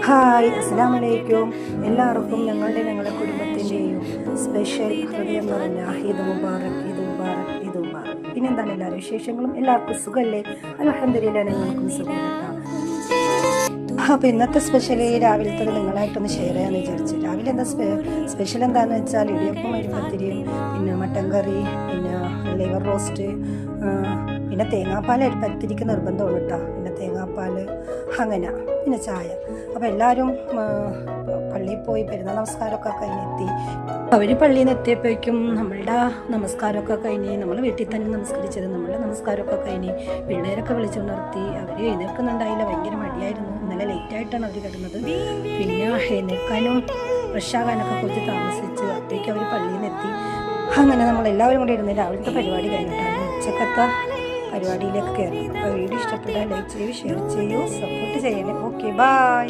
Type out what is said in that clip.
Hi, അസ്സലാമു അലൈക്കും. എല്ലാവർക്കും ഞങ്ങളുടെ കുടുംബത്തിൻ്റെയും സ്പെഷ്യൽ ഹൃദയം നിറഞ്ഞ ഈദ് മുബാറക്, ഈദ് മുബാറക്, ഈദ് മുബാറക്. പിന്നെന്താണ് എല്ലാവരും വിശേഷങ്ങളും? എല്ലാവർക്കും സുഖമല്ലേ? അൽഹംദുലില്ലാഹ്, ഞങ്ങൾക്കും സുഖം. അപ്പോൾ ഇന്നത്തെ സ്പെഷ്യൽ രാവിലത്തെ നിങ്ങളായിട്ടൊന്ന് ഷെയർ ചെയ്യാമെന്ന് വിചാരിച്ചു. രാവിലെ എന്താ സ്പെഷ്യൽ എന്താണെന്ന് വെച്ചാൽ ഇടിയപ്പം, അരിപ്പത്തിരിയും, പിന്നെ മട്ടൻ കറി, പിന്നെ ലിവർ റോസ്റ്റ്, പിന്നെ തേങ്ങാപ്പാൽ അരിപ്പത്തിരിക്ക് നിർബന്ധമാണ് കേട്ടോ. പിന്നെ തേങ്ങാപ്പാൽ, അങ്ങനെ, പിന്നെ ചായ. അപ്പോൾ എല്ലാവരും പള്ളിയിൽ പോയി പെരുന്നാൾ നമസ്കാരമൊക്കെ കഴിഞ്ഞെത്തി. അവർ പള്ളിയിൽ നിന്ന് എത്തിയപ്പോഴേക്കും നമ്മളുടെ നമസ്കാരമൊക്കെ കഴിഞ്ഞ്, നമ്മൾ വീട്ടിൽ തന്നെ നമസ്കരിച്ചത്, നമ്മളുടെ നമസ്കാരമൊക്കെ കഴിഞ്ഞ് പിള്ളേരൊക്കെ വിളിച്ചുണർത്തി. അവർ എഴുന്നേൽക്കുന്നുണ്ടായില്ല, ഭയങ്കര മടിയായിരുന്നു. ഇന്നലെ ലേറ്റായിട്ടാണ് അവർ കിടന്നത്. പിന്നെ എഴുന്നേൽക്കാനും ഫ്രഷാകാനൊക്കെ കുറച്ച് താമസിച്ച് അപ്പോഴേക്കും അവർ പള്ളിയിൽ നിന്ന് എത്തി. അങ്ങനെ നമ്മളെല്ലാവരും കൂടി ഇരുന്ന് രാവിലത്തെ പരിപാടി കഴിഞ്ഞിട്ടാണ് ഉച്ചക്കത്തെ പരിപാടിയിലേക്ക് കയറി. അപ്പോൾ വീഡിയോ ഇഷ്ടപ്പെട്ടാൽ ലൈക്ക് ചെയ്യൂ, ഷെയർ ചെയ്യൂ, സപ്പോർട്ട് ചെയ്യണേ. Okay, by.